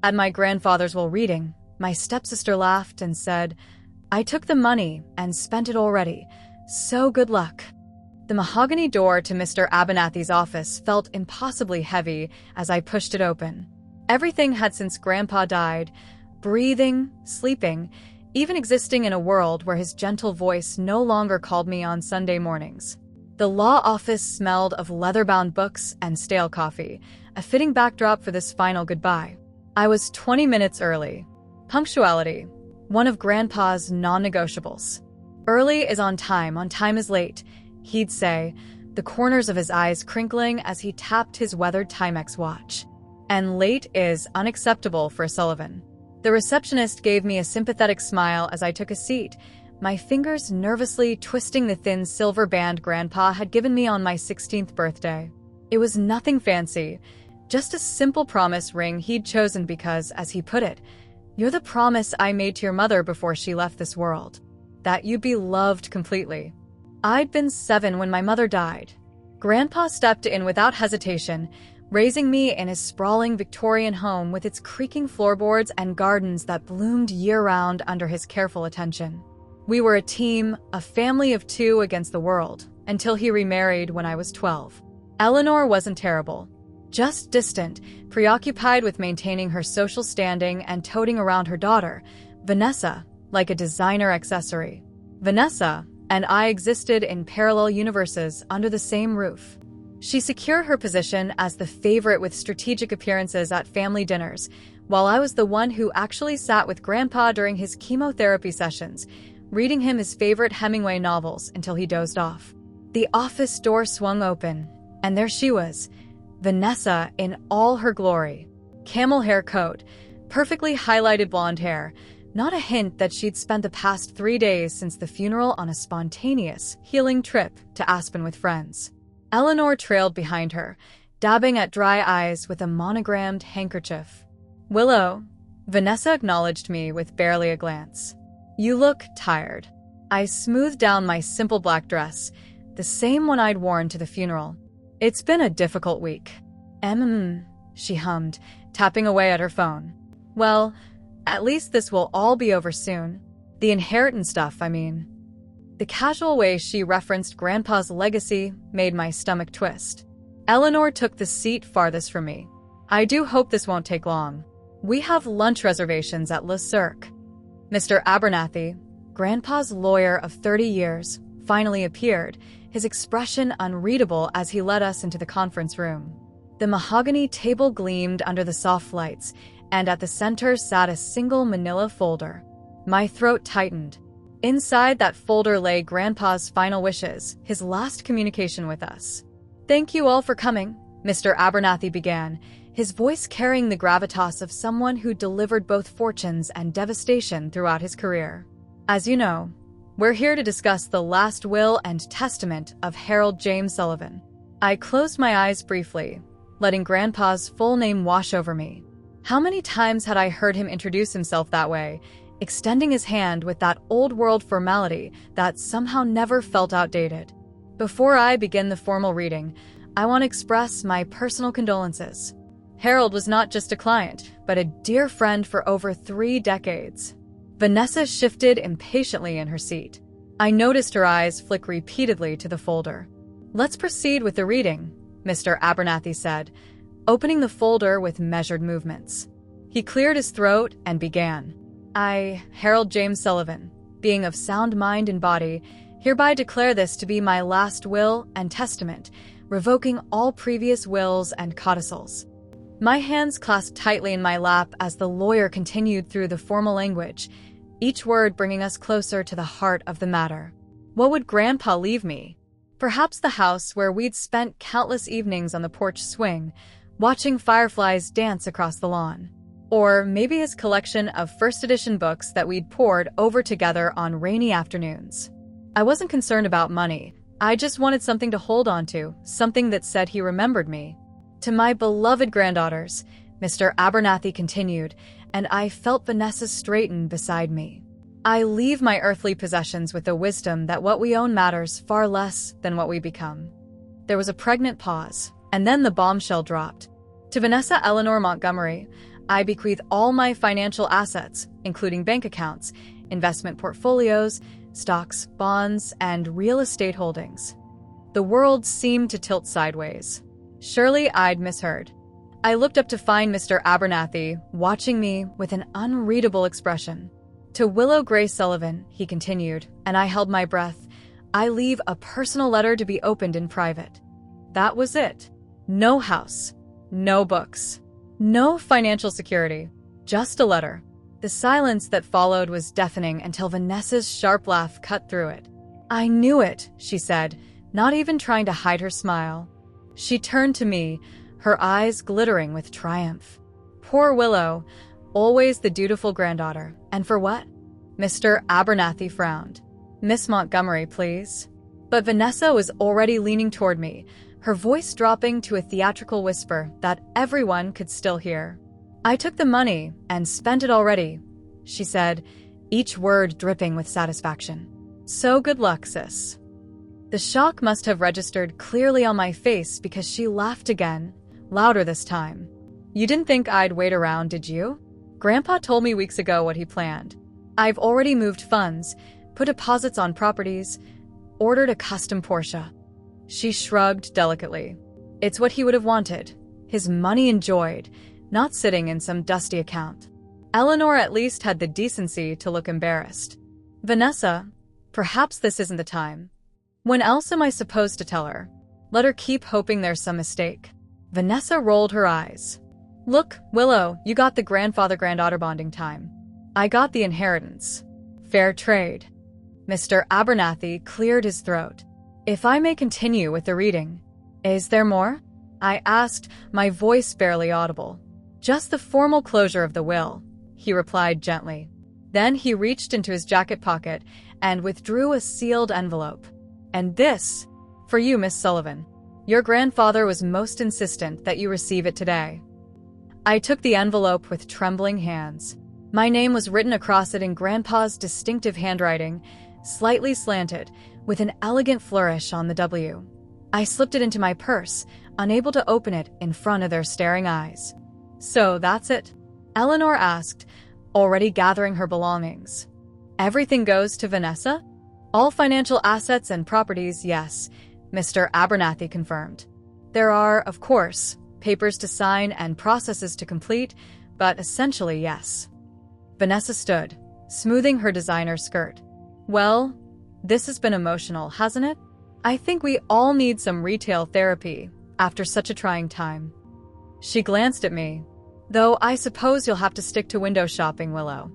At my grandfather's while reading, my stepsister laughed and said, "I took the money and spent it already, so good luck." The mahogany door to Mr. Abernathy's office felt impossibly heavy as I pushed it open. Everything had since Grandpa died, breathing, sleeping, even existing in a world where his gentle voice no longer called me on Sunday mornings. The law office smelled of leather-bound books and stale coffee, a fitting backdrop for this final goodbye. I was 20 minutes early. Punctuality, one of Grandpa's non-negotiables. Early is on time is late, he'd say, the corners of his eyes crinkling as he tapped his weathered Timex watch. And late is unacceptable for Sullivan. The receptionist gave me a sympathetic smile as I took a seat, my fingers nervously twisting the thin silver band Grandpa had given me on my 16th birthday. It was nothing fancy, just a simple promise ring he'd chosen because, as he put it, "You're the promise I made to your mother before she left this world. That you'd be loved completely." I'd been 7 when my mother died. Grandpa stepped in without hesitation, raising me in his sprawling Victorian home with its creaking floorboards and gardens that bloomed year-round under his careful attention. We were a team, a family of 2 against the world, until he remarried when I was 12. Eleanor wasn't terrible, just distant, preoccupied with maintaining her social standing and toting around her daughter, Vanessa, like a designer accessory. Vanessa and I existed in parallel universes under the same roof. She secured her position as the favorite with strategic appearances at family dinners, while I was the one who actually sat with Grandpa during his chemotherapy sessions, reading him his favorite Hemingway novels until he dozed off. The office door swung open, and there she was, Vanessa in all her glory. Camel hair coat, perfectly highlighted blonde hair, not a hint that she'd spent the past 3 days since the funeral on a spontaneous, healing trip to Aspen with friends. Eleanor trailed behind her, dabbing at dry eyes with a monogrammed handkerchief. "Willow," Vanessa acknowledged me with barely a glance. "You look tired." I smoothed down my simple black dress, the same one I'd worn to the funeral. "It's been a difficult week." She hummed, tapping away at her phone. "Well, at least this will all be over soon. The inheritance stuff, I mean." The casual way she referenced Grandpa's legacy made my stomach twist. Eleanor took the seat farthest from me. "I do hope this won't take long. We have lunch reservations at Le Cirque." Mr. Abernathy, Grandpa's lawyer of 30 years, finally appeared, his expression unreadable as he led us into the conference room. The mahogany table gleamed under the soft lights, and at the center sat a single manila folder. My throat tightened. Inside that folder lay Grandpa's final wishes, his last communication with us. "Thank you all for coming," Mr. Abernathy began, his voice carrying the gravitas of someone who delivered both fortunes and devastation throughout his career. "As you know, we're here to discuss the last will and testament of Harold James Sullivan." I closed my eyes briefly, letting Grandpa's full name wash over me. How many times had I heard him introduce himself that way, extending his hand with that old-world formality that somehow never felt outdated? Before I begin the formal reading, I want to express my personal condolences. Harold was not just a client, but a dear friend for over 3 decades. Vanessa shifted impatiently in her seat. I noticed her eyes flick repeatedly to the folder. "Let's proceed with the reading," Mr. Abernathy said, opening the folder with measured movements. He cleared his throat and began. "I, Harold James Sullivan, being of sound mind and body, hereby declare this to be my last will and testament, revoking all previous wills and codicils." My hands clasped tightly in my lap as the lawyer continued through the formal language, each word bringing us closer to the heart of the matter. What would Grandpa leave me? Perhaps the house where we'd spent countless evenings on the porch swing, watching fireflies dance across the lawn. Or maybe his collection of first edition books that we'd pored over together on rainy afternoons. I wasn't concerned about money. I just wanted something to hold on to, something that said he remembered me. "To my beloved granddaughters," Mr. Abernathy continued, and I felt Vanessa straighten beside me. "I leave my earthly possessions with the wisdom that what we own matters far less than what we become." There was a pregnant pause, and then the bombshell dropped. "To Vanessa Eleanor Montgomery, I bequeath all my financial assets, including bank accounts, investment portfolios, stocks, bonds, and real estate holdings. The world seemed to tilt sideways. Surely I'd misheard. I looked up to find Mr. Abernathy watching me with an unreadable expression. To Willow Gray Sullivan, he continued, and I held my breath, I leave a personal letter to be opened in private. That was it. No house, no books, no financial security, just a letter. The silence that followed was deafening until Vanessa's sharp laugh cut through it. I knew it, she said, not even trying to hide her smile. She turned to me, her eyes glittering with triumph. Poor Willow, always the dutiful granddaughter. And for what? Mr. Abernathy frowned. Miss Montgomery, please. But Vanessa was already leaning toward me, her voice dropping to a theatrical whisper that everyone could still hear. I took the money and spent it already, she said, each word dripping with satisfaction. So good luck, sis. The shock must have registered clearly on my face because she laughed again, louder this time. You didn't think I'd wait around, did you? Grandpa told me weeks ago what he planned. I've already moved funds, put deposits on properties, ordered a custom Porsche. She shrugged delicately. It's what he would have wanted. His money enjoyed, not sitting in some dusty account. Eleanor at least had the decency to look embarrassed. Vanessa, perhaps this isn't the time. When else am I supposed to tell her? Let her keep hoping there's some mistake. Vanessa rolled her eyes. Look, Willow, you got the grandfather-granddaughter bonding time. I got the inheritance. Fair trade. Mr. Abernathy cleared his throat. If I may continue with the reading. Is there more? I asked, my voice barely audible. Just the formal closure of the will, he replied gently. Then he reached into his jacket pocket and withdrew a sealed envelope. And this, for you, Miss Sullivan. Your grandfather was most insistent that you receive it today. I took the envelope with trembling hands. My name was written across it in Grandpa's distinctive handwriting, slightly slanted, with an elegant flourish on the W. I slipped it into my purse, unable to open it in front of their staring eyes. So that's it? Eleanor asked, already gathering her belongings. Everything goes to Vanessa? All financial assets and properties, yes, Mr. Abernathy confirmed. There are, of course, papers to sign and processes to complete, but essentially yes. Vanessa stood, smoothing her designer skirt. Well, this has been emotional, hasn't it? I think we all need some retail therapy after such a trying time. She glanced at me. Though I suppose you'll have to stick to window shopping, Willow.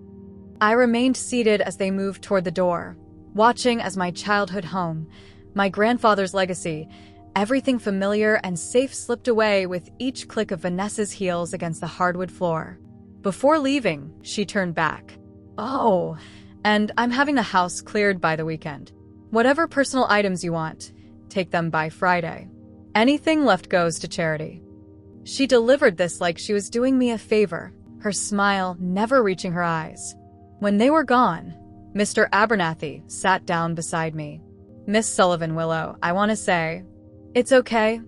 I remained seated as they moved toward the door, watching as my childhood home, my grandfather's legacy, everything familiar and safe slipped away with each click of Vanessa's heels against the hardwood floor. Before leaving, she turned back. Oh, and I'm having the house cleared by the weekend. Whatever personal items you want, take them by Friday. Anything left goes to charity. She delivered this like she was doing me a favor, her smile never reaching her eyes. When they were gone, Mr. Abernathy sat down beside me. Miss Sullivan, Willow, I want to say... It's okay,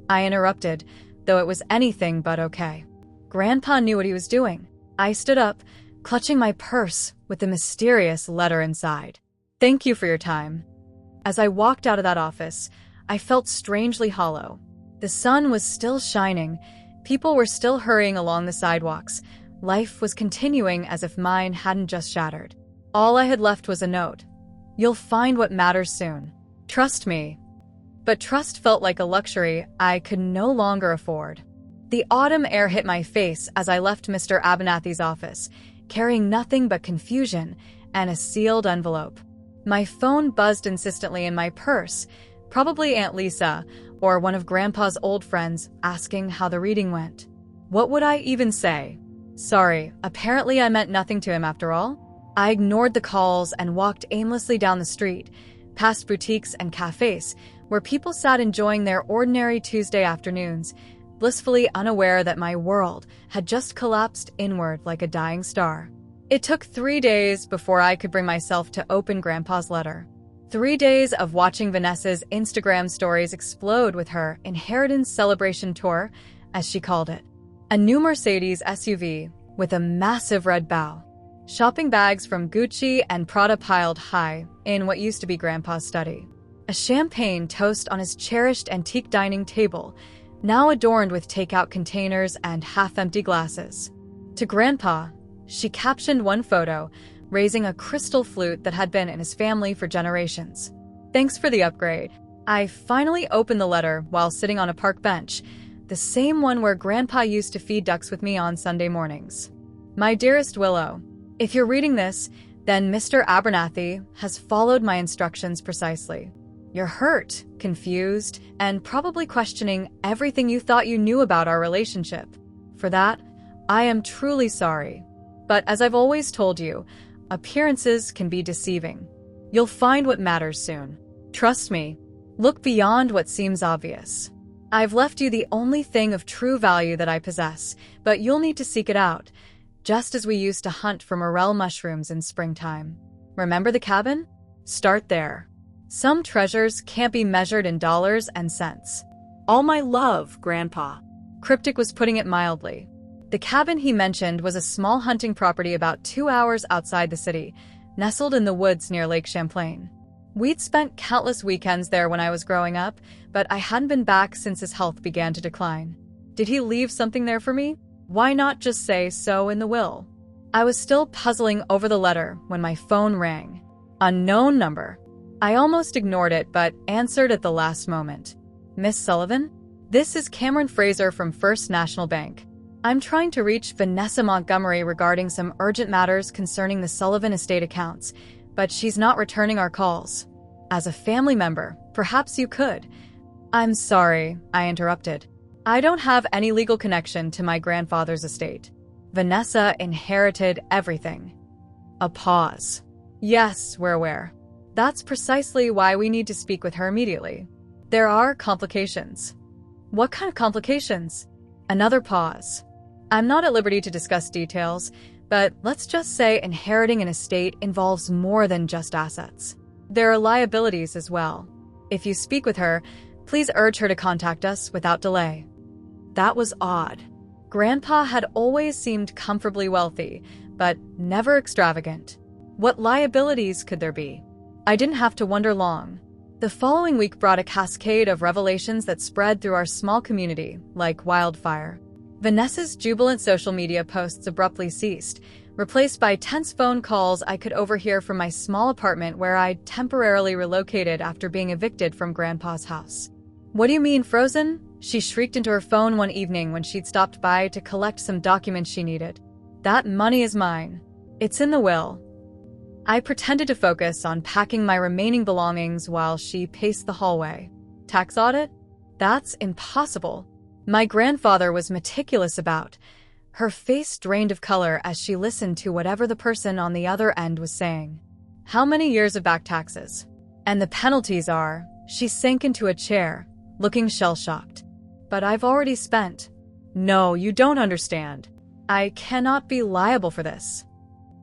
I interrupted, though it was anything but okay. Grandpa knew what he was doing. I stood up, clutching my purse with the mysterious letter inside. Thank you for your time. As I walked out of that office, I felt strangely hollow. The sun was still shining, people were still hurrying along the sidewalks. Life was continuing as if mine hadn't just shattered. All I had left was a note. You'll find what matters soon. Trust me. But trust felt like a luxury I could no longer afford. The autumn air hit my face as I left Mr. Abernathy's office, carrying nothing but confusion and a sealed envelope. My phone buzzed insistently in my purse, probably Aunt Lisa or one of Grandpa's old friends asking how the reading went. What would I even say? Sorry, apparently I meant nothing to him after all. I ignored the calls and walked aimlessly down the street, past boutiques and cafes, where people sat enjoying their ordinary Tuesday afternoons, blissfully unaware that my world had just collapsed inward like a dying star. It took 3 days before I could bring myself to open Grandpa's letter. 3 days of watching Vanessa's Instagram stories explode with her inheritance celebration tour, as she called it. A new Mercedes SUV with a massive red bow. Shopping bags from Gucci and Prada piled high in what used to be Grandpa's study. A champagne toast on his cherished antique dining table, now adorned with takeout containers and half-empty glasses. To Grandpa, she captioned one photo, raising a crystal flute that had been in his family for generations. "Thanks for the upgrade." I finally opened the letter while sitting on a park bench, the same one where Grandpa used to feed ducks with me on Sunday mornings. "My dearest Willow, if you're reading this, then Mr. Abernathy has followed my instructions precisely. You're hurt, confused, and probably questioning everything you thought you knew about our relationship. For that, I am truly sorry. But as I've always told you, appearances can be deceiving. You'll find what matters soon. Trust me. Look beyond what seems obvious. I've left you the only thing of true value that I possess, but you'll need to seek it out, just as we used to hunt for morel mushrooms in springtime. Remember the cabin? Start there. Some treasures can't be measured in dollars and cents." "All my love, Grandpa." Cryptic was putting it mildly. The cabin he mentioned was a small hunting property about 2 hours outside the city, nestled in the woods near Lake Champlain. We'd spent countless weekends there when I was growing up, but I hadn't been back since his health began to decline. Did he leave something there for me? Why not just say so in the will? I was still puzzling over the letter when my phone rang. Unknown number. I almost ignored it, but answered at the last moment. "Miss Sullivan? This is Cameron Fraser from First National Bank. I'm trying to reach Vanessa Montgomery regarding some urgent matters concerning the Sullivan estate accounts, but she's not returning our calls. As a family member, perhaps you could." "I'm sorry," I interrupted. "I don't have any legal connection to my grandfather's estate. Vanessa inherited everything." A pause. "Yes, we're aware. That's precisely why we need to speak with her immediately. There are complications." "What kind of complications?" Another pause. "I'm not at liberty to discuss details, but let's just say inheriting an estate involves more than just assets. There are liabilities as well. If you speak with her, please urge her to contact us without delay." That was odd. Grandpa had always seemed comfortably wealthy, but never extravagant. What liabilities could there be? I didn't have to wonder long. The following week brought a cascade of revelations that spread through our small community like wildfire. Vanessa's jubilant social media posts abruptly ceased, replaced by tense phone calls I could overhear from my small apartment where I'd temporarily relocated after being evicted from Grandpa's house. "What do you mean, frozen?" She shrieked into her phone one evening when she'd stopped by to collect some documents she needed. "That money is mine. It's in the will." I pretended to focus on packing my remaining belongings while she paced the hallway. "Tax audit? That's impossible." My grandfather was meticulous about. Her face drained of color as she listened to whatever the person on the other end was saying. "How many years of back taxes? And the penalties are..." She sank into a chair, looking shell-shocked. "But I've already spent..." "No, you don't understand. I cannot be liable for this."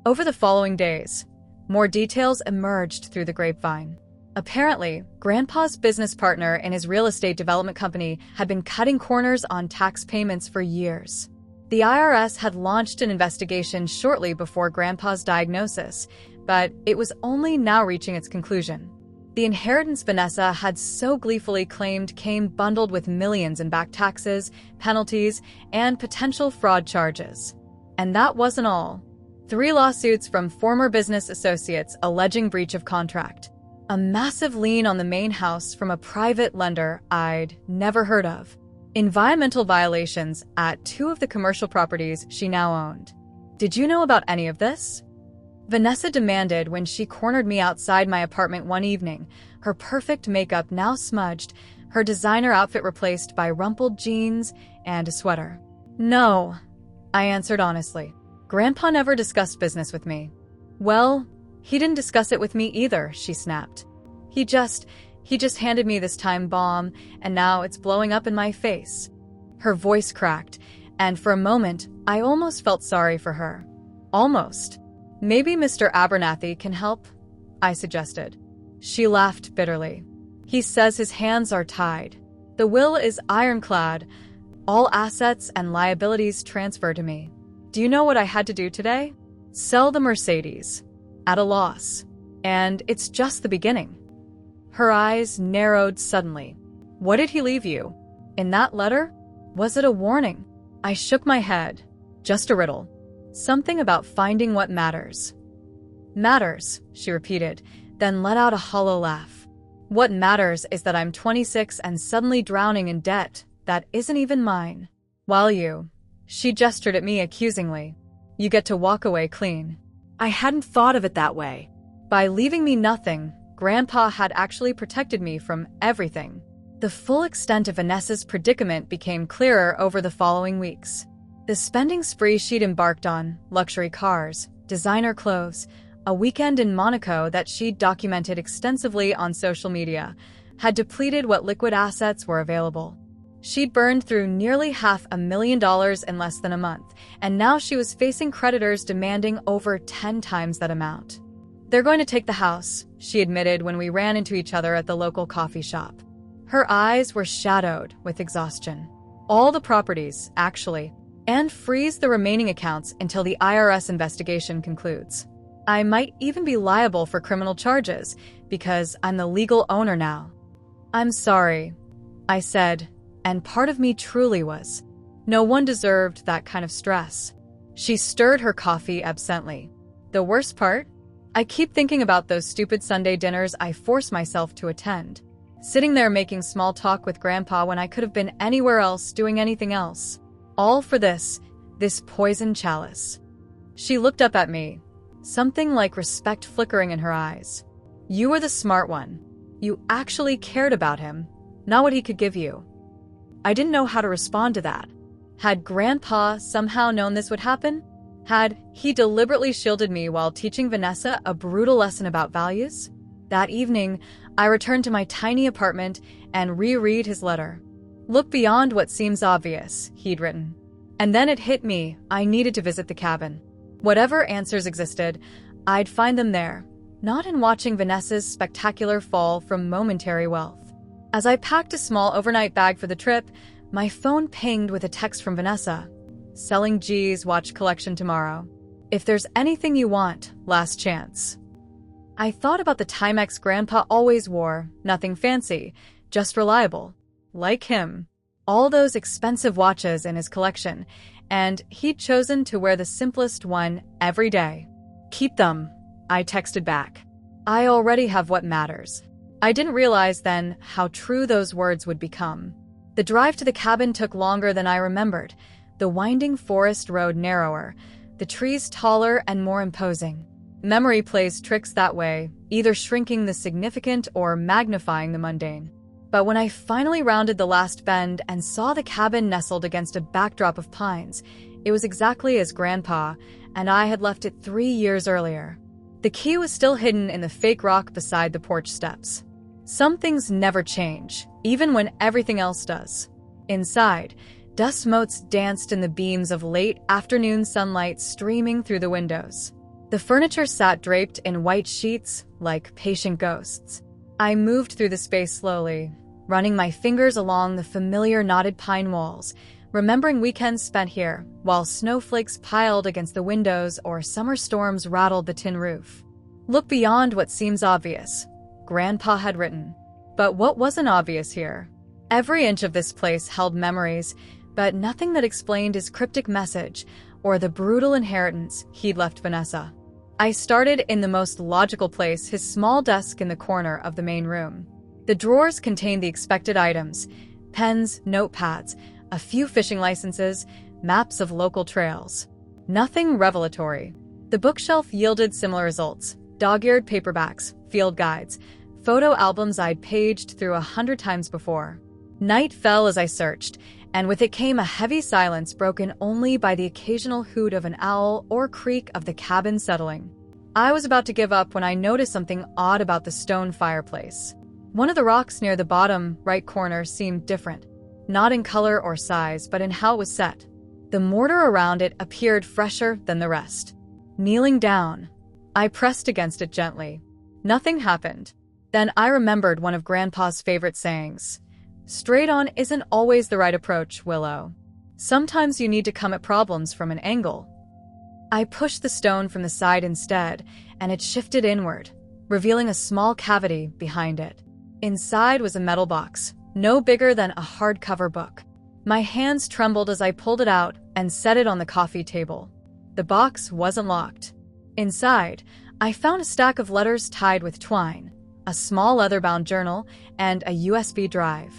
Over the following days, more details emerged through the grapevine. Apparently, Grandpa's business partner in his real estate development company had been cutting corners on tax payments for years. The IRS had launched an investigation shortly before Grandpa's diagnosis, but it was only now reaching its conclusion. The inheritance Vanessa had so gleefully claimed came bundled with millions in back taxes, penalties, and potential fraud charges. And that wasn't all. 3 lawsuits from former business associates alleging breach of contract. A massive lien on the main house from a private lender I'd never heard of. Environmental violations at 2 of the commercial properties she now owned. "Did you know about any of this?" Vanessa demanded when she cornered me outside my apartment one evening, her perfect makeup now smudged, her designer outfit replaced by rumpled jeans and a sweater. "No," I answered honestly. "Grandpa never discussed business with me." "Well, he didn't discuss it with me either," she snapped. He just handed me this time bomb, and now it's blowing up in my face." Her voice cracked, and for a moment, I almost felt sorry for her. Almost. "Maybe Mr. Abernathy can help," I suggested. She laughed bitterly. "He says his hands are tied. The will is ironclad. All assets and liabilities transferred to me. Do you know what I had to do today? Sell the Mercedes. At a loss. And it's just the beginning. Her eyes narrowed suddenly. What did he leave you? In that letter? Was it a warning? I shook my head. Just a riddle. Something about finding what matters. Matters, she repeated, then let out a hollow laugh. What matters is that I'm 26 and suddenly drowning in debt that isn't even mine. While you, she gestured at me accusingly, you get to walk away clean. I hadn't thought of it that way. By leaving me nothing, Grandpa had actually protected me from everything. The full extent of Vanessa's predicament became clearer over the following weeks. The spending spree she'd embarked on, luxury cars, designer clothes, a weekend in Monaco that she'd documented extensively on social media, had depleted what liquid assets were available. She'd burned through nearly $500,000 in less than a month, and now she was facing creditors demanding over 10 times that amount. They're going to take the house, she admitted when we ran into each other at the local coffee shop. Her eyes were shadowed with exhaustion. All the properties, actually, and freeze the remaining accounts until the IRS investigation concludes. I might even be liable for criminal charges because I'm the legal owner now. I'm sorry, I said, and part of me truly was. No one deserved that kind of stress. She stirred her coffee absently. The worst part? I keep thinking about those stupid Sunday dinners I force myself to attend. Sitting there making small talk with Grandpa when I could have been anywhere else doing anything else. All for this poison chalice. She looked up at me, something like respect flickering in her eyes. You were the smart one. You actually cared about him, not what he could give you. I didn't know how to respond to that. Had Grandpa somehow known this would happen? Had he deliberately shielded me while teaching Vanessa a brutal lesson about values? That evening, I returned to my tiny apartment and reread his letter. Look beyond what seems obvious, he'd written. And then it hit me, I needed to visit the cabin. Whatever answers existed, I'd find them there, not in watching Vanessa's spectacular fall from momentary wealth. As I packed a small overnight bag for the trip, my phone pinged with a text from Vanessa. Selling G's watch collection tomorrow. If there's anything you want, last chance. I thought about the Timex Grandpa always wore, nothing fancy, just reliable. Like him. All those expensive watches in his collection, and he'd chosen to wear the simplest one every day. Keep them, I texted back. I already have what matters. I didn't realize then how true those words would become. The drive to the cabin took longer than I remembered, the winding forest road narrower, the trees taller and more imposing. Memory plays tricks that way, either shrinking the significant or magnifying the mundane. But when I finally rounded the last bend and saw the cabin nestled against a backdrop of pines, it was exactly as Grandpa and I had left it 3 years earlier. The key was still hidden in the fake rock beside the porch steps. Some things never change, even when everything else does. Inside, dust motes danced in the beams of late afternoon sunlight streaming through the windows. The furniture sat draped in white sheets like patient ghosts. I moved through the space slowly, running my fingers along the familiar knotted pine walls, remembering weekends spent here while snowflakes piled against the windows or summer storms rattled the tin roof. Look beyond what seems obvious, Grandpa had written. But what wasn't obvious here? Every inch of this place held memories, but nothing that explained his cryptic message or the brutal inheritance he'd left Vanessa. I started in the most logical place, his small desk in the corner of the main room. The drawers contained the expected items: pens, notepads, a few fishing licenses, maps of local trails. Nothing revelatory. The bookshelf yielded similar results: dog-eared paperbacks, field guides, photo albums I'd paged through 100 times before. Night fell as I searched, and with it came a heavy silence broken only by the occasional hoot of an owl or creak of the cabin settling. I was about to give up when I noticed something odd about the stone fireplace. One of the rocks near the bottom right corner seemed different, not in color or size, but in how it was set. The mortar around it appeared fresher than the rest. Kneeling down, I pressed against it gently. Nothing happened. Then I remembered one of Grandpa's favorite sayings: Straight on isn't always the right approach, Willow. Sometimes you need to come at problems from an angle. I pushed the stone from the side instead, and it shifted inward, revealing a small cavity behind it. Inside was a metal box, no bigger than a hardcover book. My hands trembled as I pulled it out and set it on the coffee table. The box wasn't locked. Inside, I found a stack of letters tied with twine, a small leather-bound journal, and a USB drive.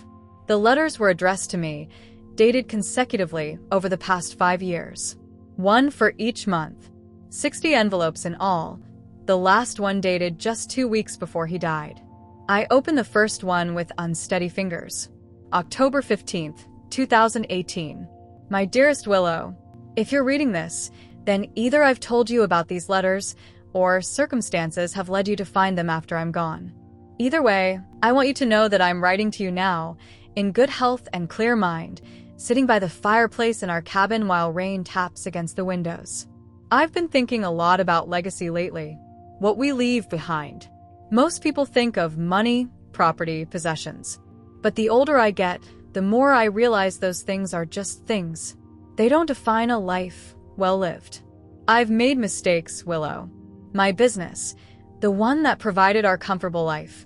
The letters were addressed to me, dated consecutively over the past 5 years. One for each month. 60 envelopes in all, the last one dated just 2 weeks before he died. I opened the first one with unsteady fingers. October 15th, 2018. My dearest Willow, if you're reading this, then either I've told you about these letters, or circumstances have led you to find them after I'm gone. Either way, I want you to know that I'm writing to you now, in good health and clear mind, sitting by the fireplace in our cabin while rain taps against the windows. I've been thinking a lot about legacy lately, what we leave behind. Most people think of money, property, possessions. But the older I get, the more I realize those things are just things. They don't define a life well lived. I've made mistakes, Willow. My business, the one that provided our comfortable life,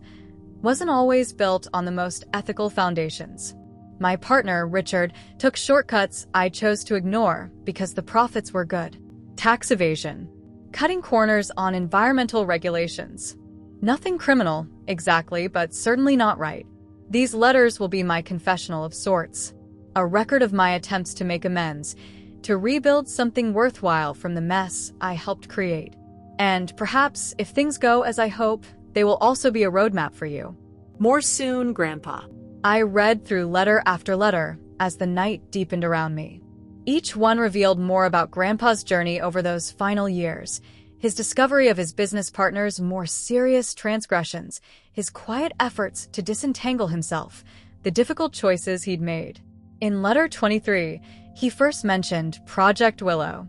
wasn't always built on the most ethical foundations. My partner, Richard, took shortcuts I chose to ignore because the profits were good. Tax evasion, cutting corners on environmental regulations. Nothing criminal, exactly, but certainly not right. These letters will be my confessional of sorts, a record of my attempts to make amends, to rebuild something worthwhile from the mess I helped create. And perhaps, if things go as I hope, they will also be a roadmap for you. More soon, Grandpa. I read through letter after letter as the night deepened around me. Each one revealed more about Grandpa's journey over those final years, his discovery of his business partner's more serious transgressions, his quiet efforts to disentangle himself, the difficult choices he'd made. In letter 23, he first mentioned Project Willow.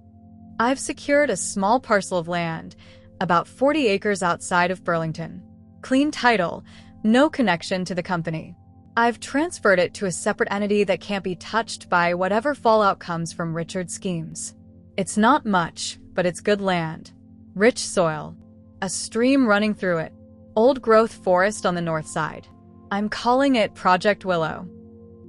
I've secured a small parcel of land, about 40 acres outside of Burlington. Clean title, no connection to the company. I've transferred it to a separate entity that can't be touched by whatever fallout comes from Richard's schemes. It's not much, but it's good land. Rich soil, a stream running through it, old-growth forest on the north side. I'm calling it Project Willow.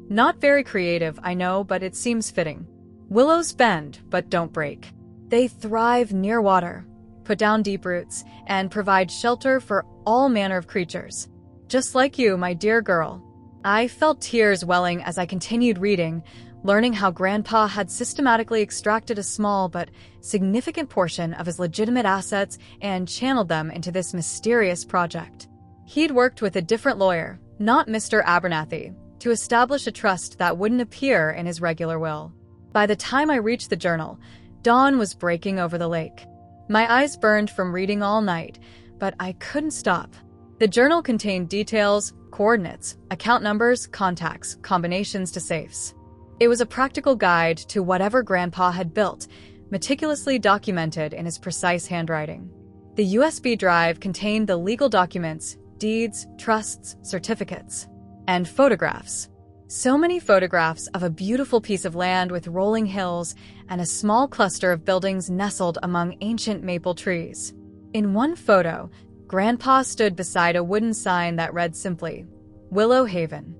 Not very creative, I know, but it seems fitting. Willows bend, but don't break. They thrive near water, put down deep roots, and provide shelter for all manner of creatures. Just like you, my dear girl. I felt tears welling as I continued reading, learning how Grandpa had systematically extracted a small but significant portion of his legitimate assets and channeled them into this mysterious project. He'd worked with a different lawyer, not Mr. Abernathy, to establish a trust that wouldn't appear in his regular will. By the time I reached the journal, dawn was breaking over the lake. My eyes burned from reading all night, but I couldn't stop. The journal contained details, coordinates, account numbers, contacts, combinations to safes. It was a practical guide to whatever Grandpa had built, meticulously documented in his precise handwriting. The USB drive contained the legal documents, deeds, trusts, certificates, and photographs. So many photographs of a beautiful piece of land with rolling hills and a small cluster of buildings nestled among ancient maple trees. In one photo, Grandpa stood beside a wooden sign that read simply, Willow Haven.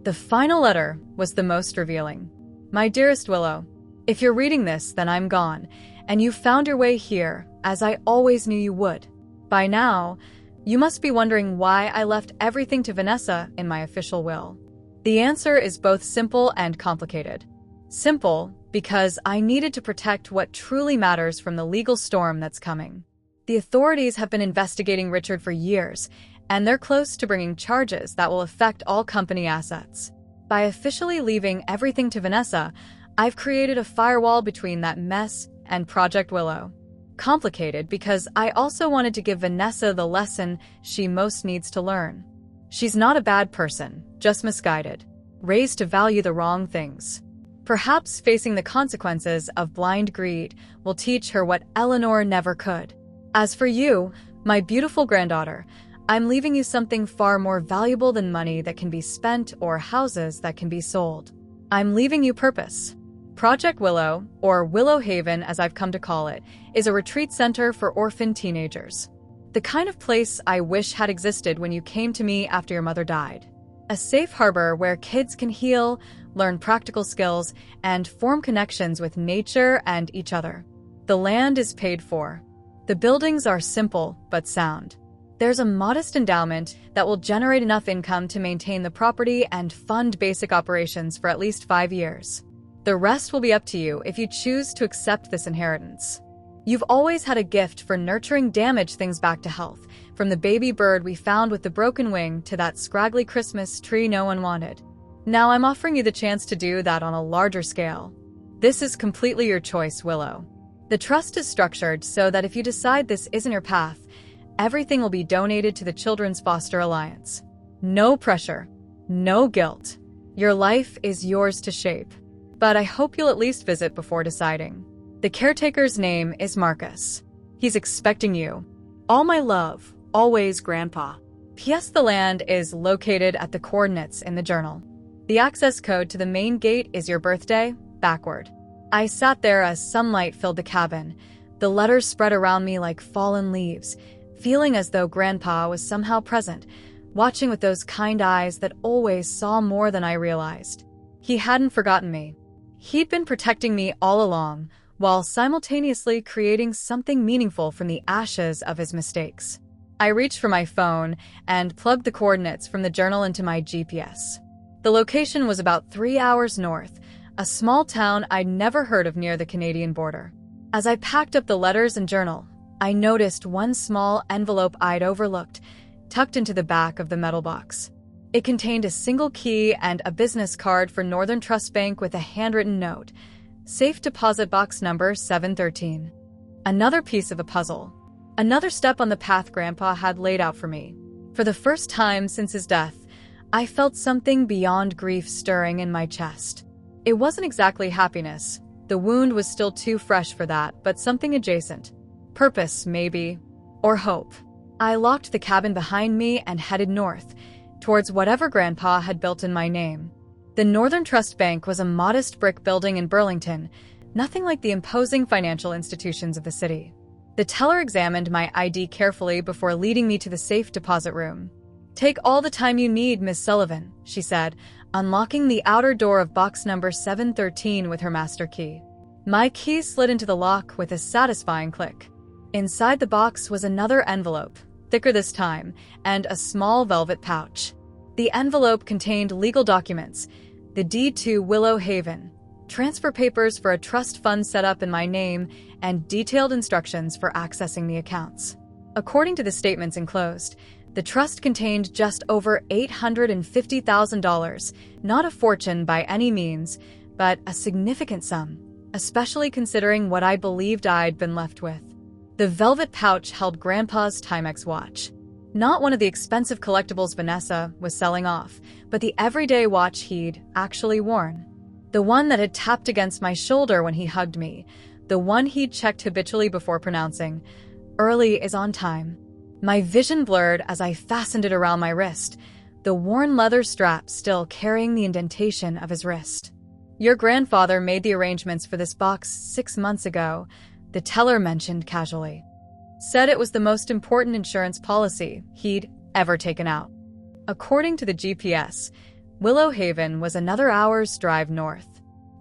The final letter was the most revealing. My dearest Willow, if you're reading this, then I'm gone, and you found your way here, as I always knew you would. By now, you must be wondering why I left everything to Vanessa in my official will. The answer is both simple and complicated. Simple, because I needed to protect what truly matters from the legal storm that's coming. The authorities have been investigating Richard for years, and they're close to bringing charges that will affect all company assets. By officially leaving everything to Vanessa, I've created a firewall between that mess and Project Willow. Complicated because I also wanted to give Vanessa the lesson she most needs to learn. She's not a bad person, just misguided, raised to value the wrong things. Perhaps facing the consequences of blind greed will teach her what Eleanor never could. As for you, my beautiful granddaughter, I'm leaving you something far more valuable than money that can be spent or houses that can be sold. I'm leaving you purpose. Project Willow, or Willow Haven as I've come to call it, is a retreat center for orphan teenagers. The kind of place I wish had existed when you came to me after your mother died. A safe harbor where kids can heal, learn practical skills, and form connections with nature and each other. The land is paid for. The buildings are simple but sound. There's a modest endowment that will generate enough income to maintain the property and fund basic operations for at least 5 years. The rest will be up to you if you choose to accept this inheritance. You've always had a gift for nurturing damaged things back to health, from the baby bird we found with the broken wing to that scraggly Christmas tree no one wanted. Now I'm offering you the chance to do that on a larger scale. This is completely your choice, Willow. The trust is structured so that if you decide this isn't your path, everything will be donated to the Children's Foster Alliance. No pressure, no guilt. Your life is yours to shape. But I hope you'll at least visit before deciding. The caretaker's name is Marcus. He's expecting you. All my love, always, Grandpa. P.S. The land is located at the coordinates in the journal. The access code to the main gate is your birthday, backward. I sat there as sunlight filled the cabin. The letters spread around me like fallen leaves, feeling as though Grandpa was somehow present, watching with those kind eyes that always saw more than I realized. He hadn't forgotten me. He'd been protecting me all along, while simultaneously creating something meaningful from the ashes of his mistakes. I reached for my phone and plugged the coordinates from the journal into my GPS. The location was about 3 hours north, a small town I'd never heard of near the Canadian border. As I packed up the letters and journal, I noticed one small envelope I'd overlooked, tucked into the back of the metal box. It contained a single key and a business card for Northern Trust Bank with a handwritten note, safe deposit box number 713. Another piece of a puzzle. Another step on the path Grandpa had laid out for me. For the first time since his death, I felt something beyond grief stirring in my chest. It wasn't exactly happiness. The wound was still too fresh for that, but something adjacent. Purpose, maybe. Or hope. I locked the cabin behind me and headed north, towards whatever Grandpa had built in my name. The Northern Trust Bank was a modest brick building in Burlington, nothing like the imposing financial institutions of the city. The teller examined my ID carefully before leading me to the safe deposit room. "Take all the time you need, Miss Sullivan," she said, unlocking the outer door of box number 713 with her master key. My key slid into the lock with a satisfying click. Inside the box was another envelope, thicker this time, and a small velvet pouch. The envelope contained legal documents, the deed to Willow Haven, transfer papers for a trust fund set up in my name, and detailed instructions for accessing the accounts. According to the statements enclosed, the trust contained just over $850,000, not a fortune by any means, but a significant sum, especially considering what I believed I'd been left with. The velvet pouch held Grandpa's Timex watch. Not one of the expensive collectibles Vanessa was selling off, but the everyday watch he'd actually worn. The one that had tapped against my shoulder when he hugged me. The one he'd checked habitually before pronouncing, "Early is on time." My vision blurred as I fastened it around my wrist, the worn leather strap still carrying the indentation of his wrist. "Your grandfather made the arrangements for this box 6 months ago," the teller mentioned casually. "Said it was the most important insurance policy he'd ever taken out." According to the GPS, Willow Haven was another hour's drive north.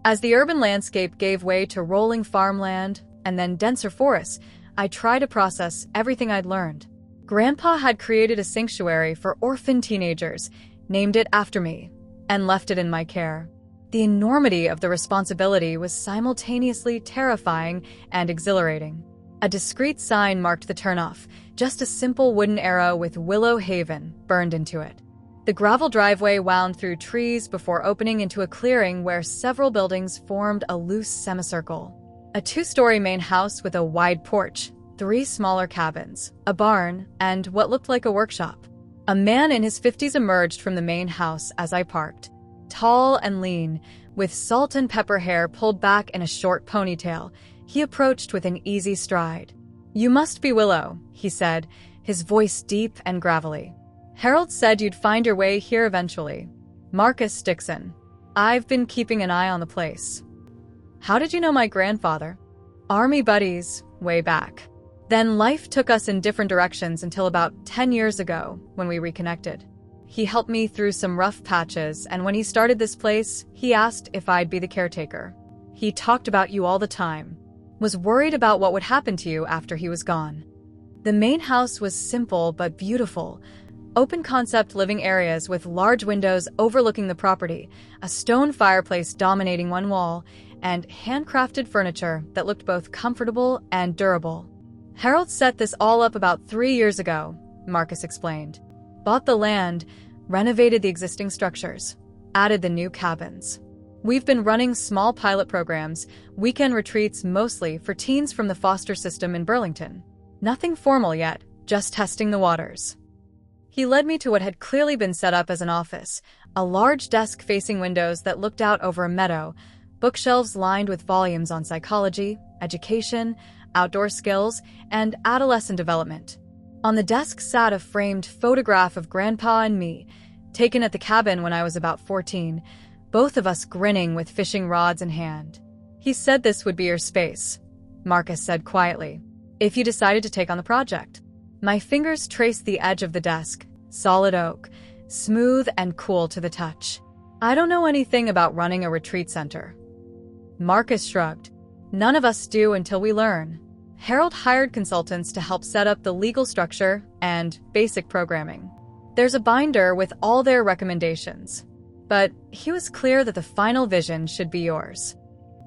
As the urban landscape gave way to rolling farmland and then denser forests, I tried to process everything I'd learned. Grandpa had created a sanctuary for orphan teenagers, named it after me, and left it in my care. The enormity of the responsibility was simultaneously terrifying and exhilarating. A discreet sign marked the turnoff, just a simple wooden arrow with Willow Haven burned into it. The gravel driveway wound through trees before opening into a clearing where several buildings formed a loose semicircle. A 2-story main house with a wide porch, 3 smaller cabins, a barn, and what looked like a workshop. A man in his 50s emerged from the main house as I parked. Tall and lean, with salt and pepper hair pulled back in a short ponytail, he approached with an easy stride. "You must be Willow," he said, his voice deep and gravelly. "Harold said you'd find your way here eventually. Marcus Dixon. I've been keeping an eye on the place." "How did you know my grandfather?" "Army buddies, way back. Then life took us in different directions until about 10 years ago, when we reconnected. He helped me through some rough patches, and when he started this place, he asked if I'd be the caretaker. He talked about you all the time. Was worried about what would happen to you after he was gone." The main house was simple but beautiful. Open-concept living areas with large windows overlooking the property, a stone fireplace dominating one wall, and handcrafted furniture that looked both comfortable and durable. "Harold set this all up about 3 years ago," Marcus explained. "Bought the land, renovated the existing structures, added the new cabins. We've been running small pilot programs, weekend retreats mostly for teens from the foster system in Burlington. Nothing formal yet, just testing the waters." He led me to what had clearly been set up as an office, a large desk facing windows that looked out over a meadow, bookshelves lined with volumes on psychology, education, outdoor skills, and adolescent development. On the desk sat a framed photograph of Grandpa and me, taken at the cabin when I was about 14, both of us grinning with fishing rods in hand. "He said this would be your space," Marcus said quietly, "if you decided to take on the project." My fingers traced the edge of the desk, solid oak, smooth and cool to the touch. "I don't know anything about running a retreat center." Marcus shrugged. "None of us do until we learn." Harold hired consultants to help set up the legal structure and basic programming. There's a binder with all their recommendations. But he was clear that the final vision should be yours.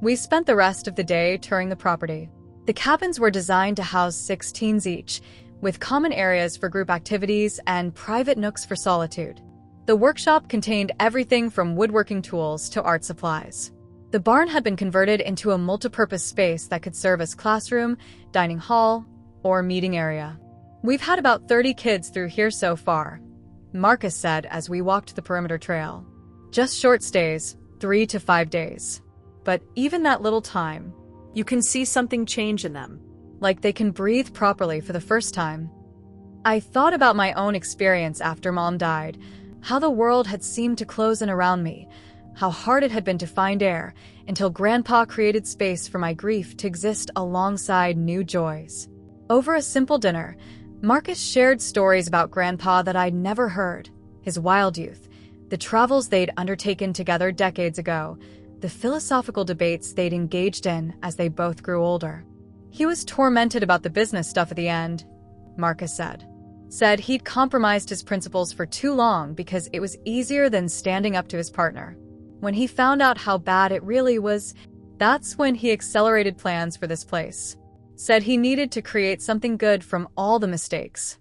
We spent the rest of the day touring the property. The cabins were designed to house 6 teens each, with common areas for group activities and private nooks for solitude. The workshop contained everything from woodworking tools to art supplies. The barn had been converted into a multipurpose space that could serve as classroom, dining hall, or meeting area. "We've had about 30 kids through here so far," Marcus said as we walked the perimeter trail. "Just short stays, 3 to 5 days. But even that little time, You can see something change in them. like they can breathe properly for the first time." I thought about my own experience after Mom died, how the world had seemed to close in around me, how hard it had been to find air until Grandpa created space for my grief to exist alongside new joys. Over a simple dinner, Marcus shared stories about Grandpa that I'd never heard, his wild youth, the travels they'd undertaken together decades ago, the philosophical debates they'd engaged in as they both grew older. "He was tormented about the business stuff at the end," Marcus said. Said he'd compromised his principles for too long because it was easier than standing up to his partner. When he found out how bad it really was, that's when he accelerated plans for this place. Said he needed to create something good from all the mistakes.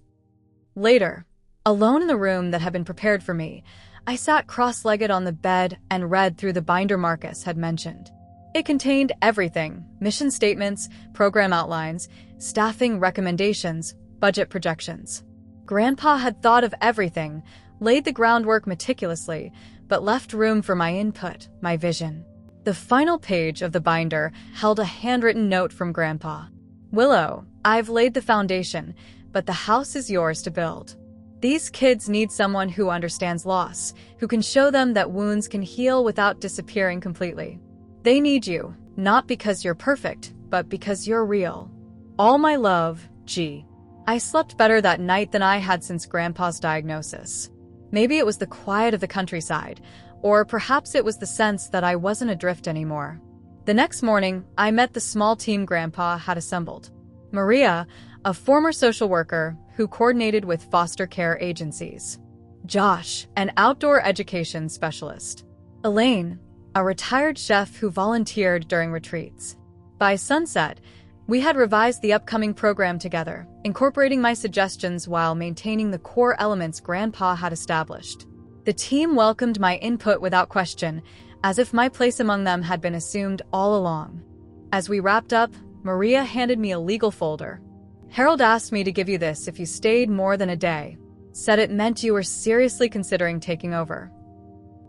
Later, alone in the room that had been prepared for me, I sat cross-legged on the bed and read through the binder Marcus had mentioned. It contained everything: mission statements, program outlines, staffing recommendations, budget projections. Grandpa had thought of everything, laid the groundwork meticulously, but left room for my input, my vision. The final page of the binder held a handwritten note from Grandpa. "Willow, I've laid the foundation, but the house is yours to build. These kids need someone who understands loss, who can show them that wounds can heal without disappearing completely. They need you, not because you're perfect, but because you're real. All my love, G." I slept better that night than I had since Grandpa's diagnosis. Maybe it was the quiet of the countryside, or perhaps it was the sense that I wasn't adrift anymore. The next morning, I met the small team Grandpa had assembled. Maria, a former social worker who coordinated with foster care agencies. Josh, an outdoor education specialist. Elaine, a retired chef who volunteered during retreats. By sunset, we had revised the upcoming program together, incorporating my suggestions while maintaining the core elements Grandpa had established. The team welcomed my input without question, as if my place among them had been assumed all along. As we wrapped up, Maria handed me a legal folder. "Harold asked me to give you this if you stayed more than a day. Said it meant you were seriously considering taking over."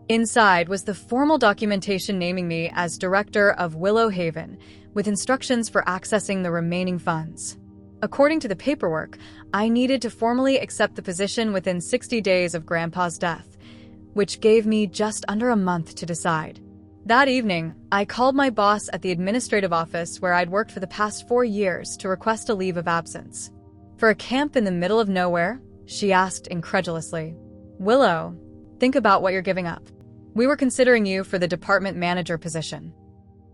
Inside was the formal documentation naming me as director of Willow Haven, with instructions for accessing the remaining funds. According to the paperwork, I needed to formally accept the position within 60 days of Grandpa's death, which gave me just under a month to decide. That evening, I called my boss at the administrative office where I'd worked for the past 4 years to request a leave of absence. For a camp in the middle of nowhere? She asked incredulously. Willow, think about what you're giving up. We were considering you for the department manager position.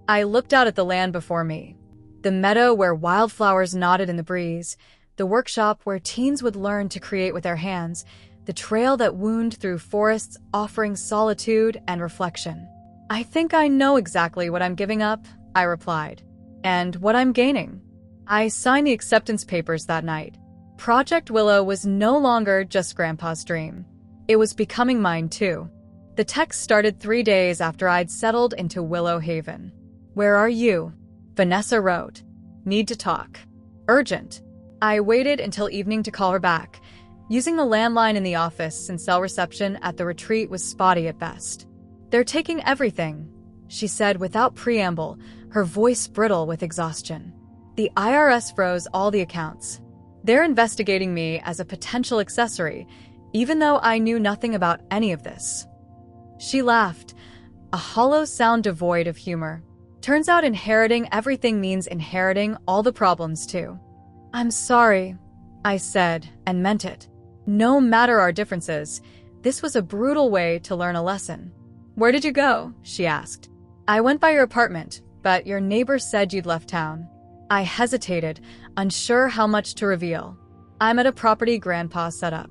I looked out at the land before me. The meadow where wildflowers nodded in the breeze, the workshop where teens would learn to create with their hands, the trail that wound through forests offering solitude and reflection. I think I know exactly what I'm giving up, I replied. And what I'm gaining. I signed the acceptance papers that night. Project Willow was no longer just Grandpa's dream. It was becoming mine too. The text started 3 days after I'd settled into Willow Haven. Where are you? Vanessa wrote. Need to talk. Urgent. I waited until evening to call her back, using the landline in the office since cell reception at the retreat was spotty at best. They're taking everything, she said without preamble, her voice brittle with exhaustion. The IRS froze all the accounts. They're investigating me as a potential accessory, even though I knew nothing about any of this. She laughed, a hollow sound devoid of humor. Turns out inheriting everything means inheriting all the problems too. I'm sorry, I said, and meant it. No matter our differences, this was a brutal way to learn a lesson. Where did you go? She asked. I went by your apartment, but your neighbor said you'd left town. I hesitated, unsure how much to reveal. I'm at a property Grandpa set up.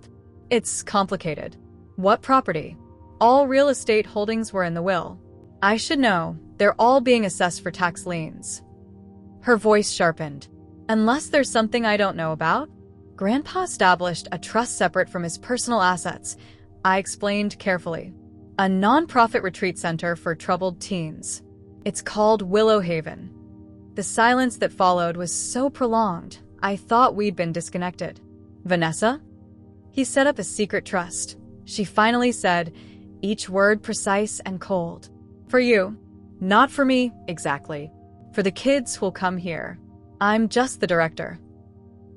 It's complicated. What property? All real estate holdings were in the will. I should know. They're all being assessed for tax liens. Her voice sharpened. Unless there's something I don't know about? Grandpa established a trust separate from his personal assets, I explained carefully. A non-profit retreat center for troubled teens. It's called Willow Haven. The silence that followed was so prolonged, I thought we'd been disconnected. Vanessa? He set up a secret trust. She finally said, each word precise and cold. For you. Not for me, exactly. For the kids who'll come here. I'm just the director.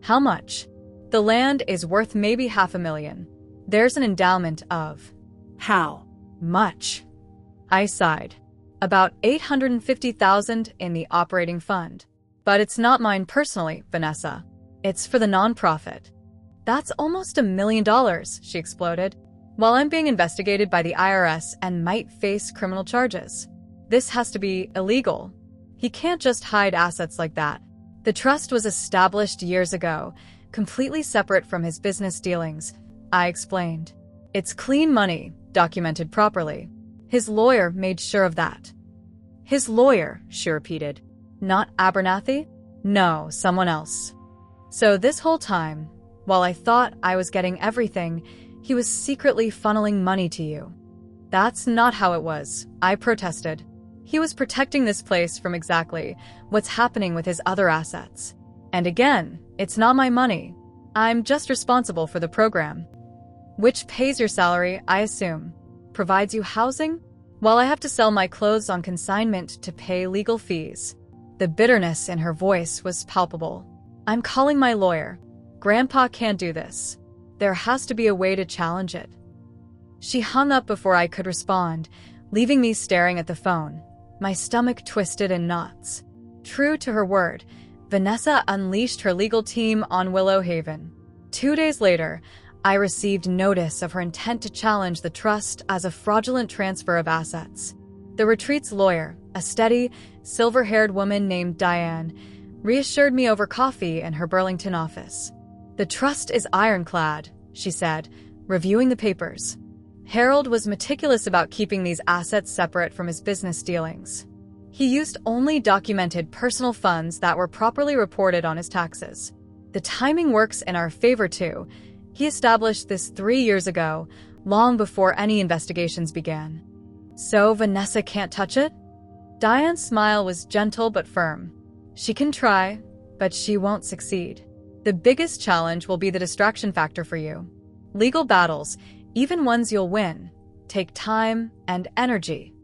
How much? The land is worth maybe $500,000. There's an endowment of... How? Much. I sighed. About $850,000 in the operating fund. But it's not mine personally, Vanessa. It's for the nonprofit. That's almost $1 million, she exploded. While I'm being investigated by the IRS and might face criminal charges. This has to be illegal. He can't just hide assets like that. The trust was established years ago, completely separate from his business dealings, I explained. It's clean money, documented properly. His lawyer made sure of that. His lawyer, she repeated. Not Abernathy? No, someone else. So this whole time, while I thought I was getting everything, he was secretly funneling money to you. That's not how it was, I protested. He was protecting this place from exactly what's happening with his other assets. And again, it's not my money. I'm just responsible for the program. Which pays your salary, I assume. Provides you housing? While I have to sell my clothes on consignment to pay legal fees. The bitterness in her voice was palpable. I'm calling my lawyer. Grandpa can't do this. There has to be a way to challenge it. She hung up before I could respond, leaving me staring at the phone. My stomach twisted in knots. True to her word, Vanessa unleashed her legal team on Willow Haven. 2 days later, I received notice of her intent to challenge the trust as a fraudulent transfer of assets. The retreat's lawyer, a steady, silver-haired woman named Diane, reassured me over coffee in her Burlington office. The trust is ironclad, she said, reviewing the papers. Harold was meticulous about keeping these assets separate from his business dealings. He used only documented personal funds that were properly reported on his taxes. The timing works in our favor, too. He established this 3 years ago, long before any investigations began. So Vanessa can't touch it? Diane's smile was gentle but firm. She can try, but she won't succeed. The biggest challenge will be the distraction factor for you. Legal battles, even ones you'll win, take time and energy.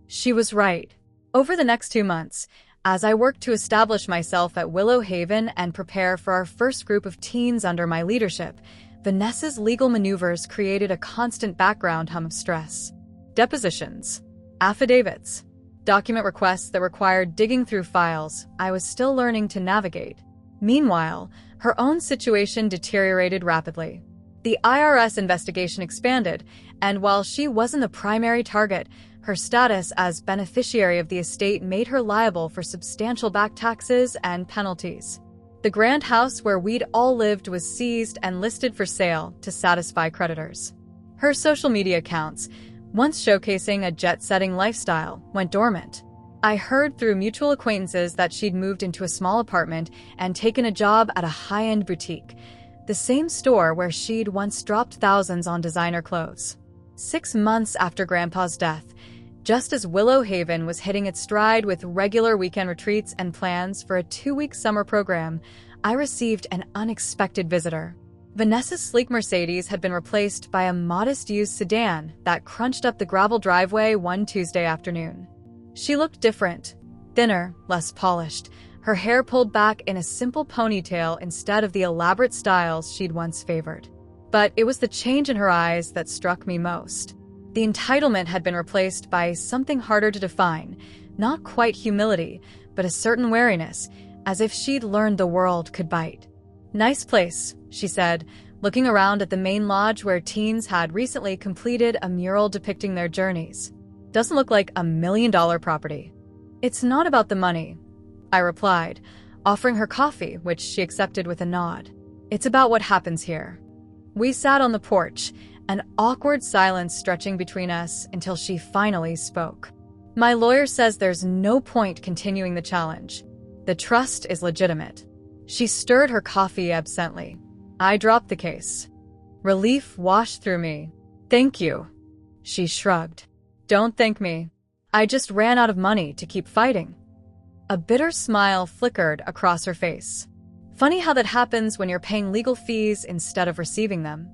She was right. Over the next 2 months, As I worked to establish myself at Willow Haven and prepare for our first group of teens under my leadership, Vanessa's legal maneuvers created a constant background hum of stress. Depositions, affidavits, document requests that required digging through files I was still learning to navigate. Meanwhile, her own situation deteriorated rapidly. The IRS investigation expanded, and while she wasn't the primary target, her status as beneficiary of the estate made her liable for substantial back taxes and penalties. The grand house where we'd all lived was seized and listed for sale to satisfy creditors. Her social media accounts, once showcasing a jet-setting lifestyle, went dormant. I heard through mutual acquaintances that she'd moved into a small apartment and taken a job at a high-end boutique, the same store where she'd once dropped thousands on designer clothes. 6 months after Grandpa's death, just as Willow Haven was hitting its stride with regular weekend retreats and plans for a 2-week summer program, I received an unexpected visitor. Vanessa's sleek Mercedes had been replaced by a modest-used sedan that crunched up the gravel driveway one Tuesday afternoon. She looked different, thinner, less polished, her hair pulled back in a simple ponytail instead of the elaborate styles she'd once favored. But it was the change in her eyes that struck me most. The entitlement had been replaced by something harder to define, not quite humility, but a certain wariness, as if she'd learned the world could bite. "Nice place," she said, looking around at the main lodge where teens had recently completed a mural depicting their journeys. "Doesn't look like $1 million property." "It's not about the money," I replied, offering her coffee, which she accepted with a nod. "It's about what happens here." We sat on the porch, an awkward silence stretching between us until she finally spoke. "My lawyer says there's no point continuing the challenge. The trust is legitimate." She stirred her coffee absently. I dropped the case. Relief washed through me. "Thank you." She shrugged. "Don't thank me. I just ran out of money to keep fighting." A bitter smile flickered across her face. Funny how that happens when you're paying legal fees instead of receiving them.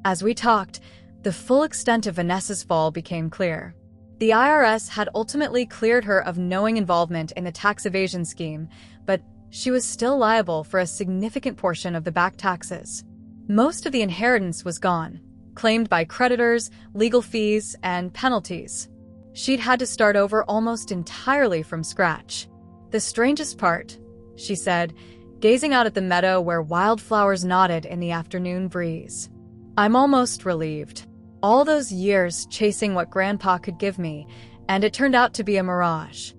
As we talked, the full extent of Vanessa's fall became clear. The IRS had ultimately cleared her of knowing involvement in the tax evasion scheme, but she was still liable for a significant portion of the back taxes. Most of the inheritance was gone, claimed by creditors, legal fees, and penalties. She'd had to start over almost entirely from scratch. "The strangest part," she said, gazing out at the meadow where wildflowers nodded in the afternoon breeze. "I'm almost relieved. All those years chasing what Grandpa could give me, and it turned out to be a mirage."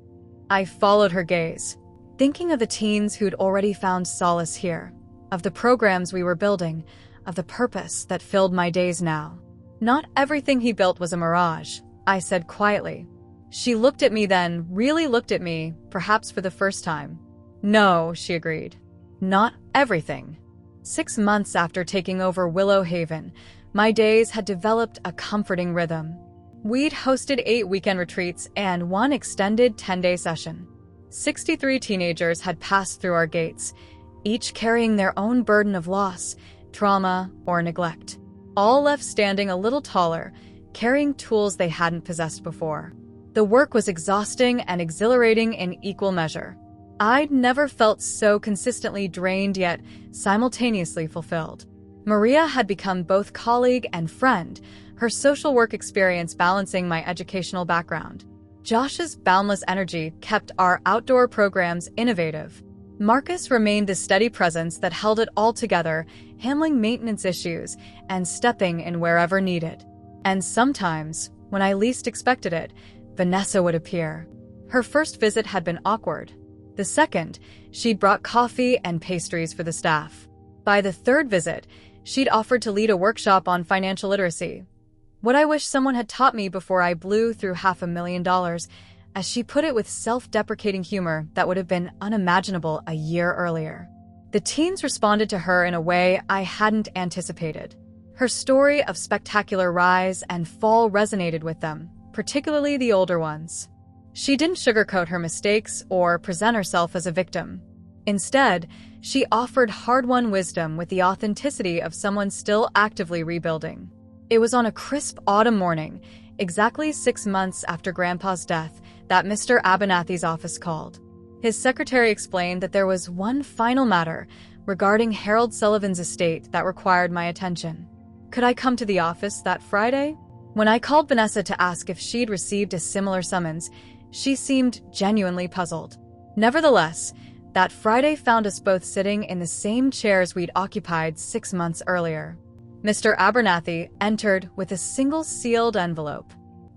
I followed her gaze, thinking of the teens who'd already found solace here, of the programs we were building, of the purpose that filled my days now. "Not everything he built was a mirage," I said quietly. She looked at me then, really looked at me, perhaps for the first time. "No," she agreed. "Not everything." 6 months after taking over Willow Haven, my days had developed a comforting rhythm. We'd hosted 8 weekend retreats and 1 extended 10-day session. 63 teenagers had passed through our gates, each carrying their own burden of loss, trauma, or neglect. All left standing a little taller, carrying tools they hadn't possessed before. The work was exhausting and exhilarating in equal measure. I'd never felt so consistently drained yet simultaneously fulfilled. Maria had become both colleague and friend, her social work experience balancing my educational background. Josh's boundless energy kept our outdoor programs innovative. Marcus remained the steady presence that held it all together, handling maintenance issues and stepping in wherever needed. And sometimes, when I least expected it, Vanessa would appear. Her first visit had been awkward. The second, she'd brought coffee and pastries for the staff. By the third visit, she'd offered to lead a workshop on financial literacy. What I wish someone had taught me before I blew through $500,000, as she put it with self-deprecating humor that would have been unimaginable a year earlier. The teens responded to her in a way I hadn't anticipated. Her story of spectacular rise and fall resonated with them, particularly the older ones. She didn't sugarcoat her mistakes or present herself as a victim. Instead, she offered hard-won wisdom with the authenticity of someone still actively rebuilding. It was on a crisp autumn morning, exactly 6 months after Grandpa's death, that Mr. Abernathy's office called. His secretary explained that there was one final matter regarding Harold Sullivan's estate that required my attention. Could I come to the office that Friday? When I called Vanessa to ask if she'd received a similar summons, she seemed genuinely puzzled. Nevertheless, that Friday found us both sitting in the same chairs we'd occupied 6 months earlier. Mr. Abernathy entered with a single sealed envelope.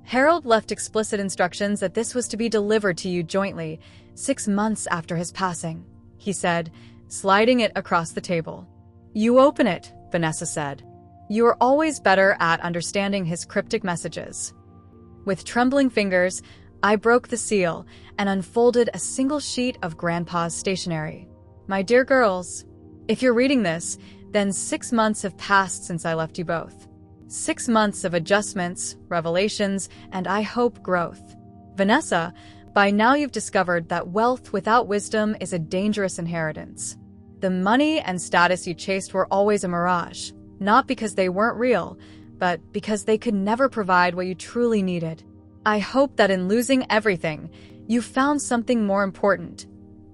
Harold left explicit instructions that this was to be delivered to you jointly 6 months after his passing, he said, sliding it across the table. You open it, Vanessa said. You are always better at understanding his cryptic messages. With trembling fingers, I broke the seal and unfolded a single sheet of Grandpa's stationery. My dear girls, if you're reading this, then 6 months have passed since I left you both. 6 months of adjustments, revelations, and I hope growth. Vanessa, by now you've discovered that wealth without wisdom is a dangerous inheritance. The money and status you chased were always a mirage, not because they weren't real, but because they could never provide what you truly needed. I hope that in losing everything, you found something more important.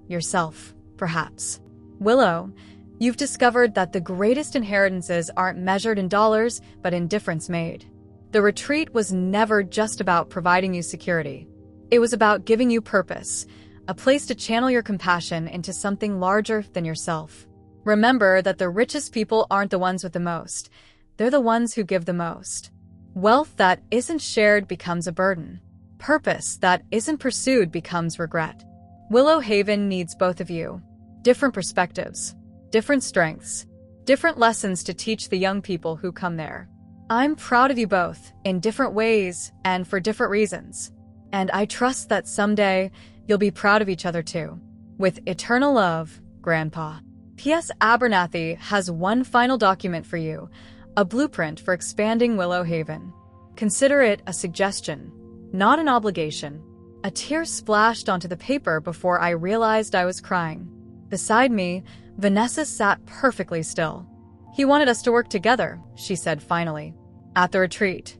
Yourself, perhaps. Willow, you've discovered that the greatest inheritances aren't measured in dollars, but in difference made. The retreat was never just about providing you security. It was about giving you purpose, a place to channel your compassion into something larger than yourself. Remember that the richest people aren't the ones with the most. They're the ones who give the most. Wealth that isn't shared becomes a burden. Purpose that isn't pursued becomes regret. Willow Haven needs both of you. Different perspectives, different strengths, different lessons to teach the young people who come there. I'm proud of you both, in different ways and for different reasons. And I trust that someday you'll be proud of each other too. With eternal love, Grandpa. P.S. Abernathy has one final document for you, a blueprint for expanding Willow Haven. Consider it a suggestion, not an obligation. A tear splashed onto the paper before I realized I was crying. Beside me, Vanessa sat perfectly still. He wanted us to work together, she said finally, at the retreat.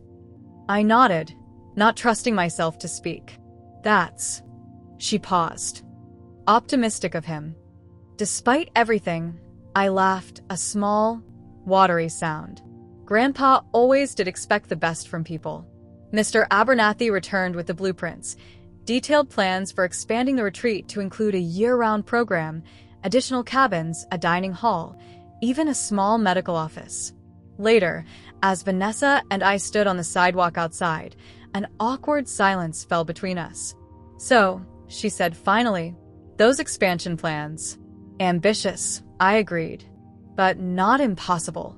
I nodded, not trusting myself to speak. That's... She paused. Optimistic of him. Despite everything, I laughed, a small, watery sound. Grandpa always did expect the best from people. Mr. Abernathy returned with the blueprints, detailed plans for expanding the retreat to include a year-round program, additional cabins, a dining hall, even a small medical office. Later, as Vanessa and I stood on the sidewalk outside, an awkward silence fell between us. So, she said finally, those expansion plans. Ambitious, I agreed, but not impossible.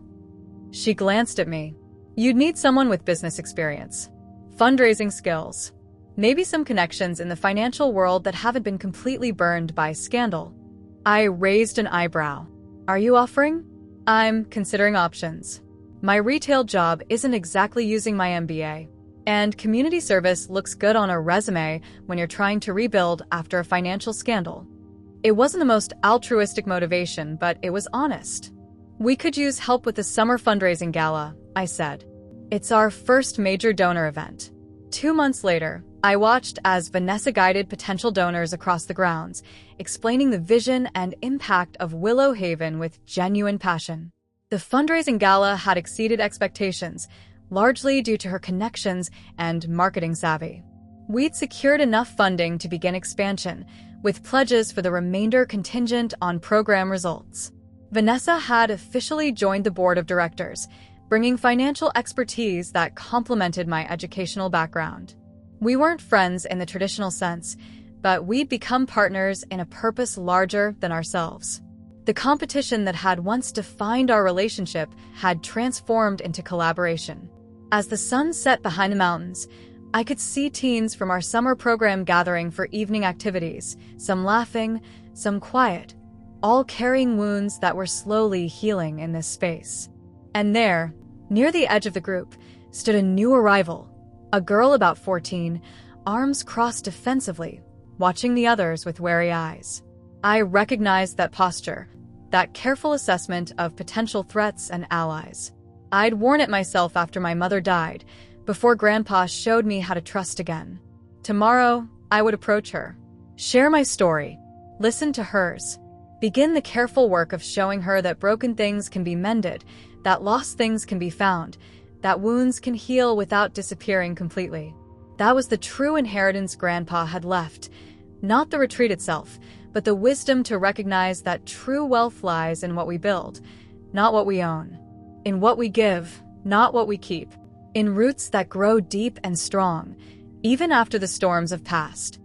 She glanced at me. You'd need someone with business experience, fundraising skills, maybe some connections in the financial world that haven't been completely burned by scandal. I raised an eyebrow. Are you offering? I'm considering options. My retail job isn't exactly using my MBA, and community service looks good on a resume when you're trying to rebuild after a financial scandal. It wasn't the most altruistic motivation, but it was honest. We could use help with the summer fundraising gala, I said. It's our first major donor event. 2 months later, I watched as Vanessa guided potential donors across the grounds, explaining the vision and impact of Willow Haven with genuine passion. The fundraising gala had exceeded expectations, largely due to her connections and marketing savvy. We'd secured enough funding to begin expansion, with pledges for the remainder contingent on program results. Vanessa had officially joined the board of directors, bringing financial expertise that complemented my educational background. We weren't friends in the traditional sense, but we'd become partners in a purpose larger than ourselves. The competition that had once defined our relationship had transformed into collaboration. As the sun set behind the mountains, I could see teens from our summer program gathering for evening activities, some laughing, some quiet, all carrying wounds that were slowly healing in this space. And there, near the edge of the group, stood a new arrival, a girl about 14, arms crossed defensively, watching the others with wary eyes. I recognized that posture, that careful assessment of potential threats and allies. I'd worn it myself after my mother died, before Grandpa showed me how to trust again. Tomorrow, I would approach her, share my story, Listen to hers. Begin the careful work of showing her that broken things can be mended, that lost things can be found, that wounds can heal without disappearing completely. That was the true inheritance Grandpa had left. Not the retreat itself, but the wisdom to recognize that true wealth lies in what we build, not what we own. In what we give, not what we keep. In roots that grow deep and strong, even after the storms have passed.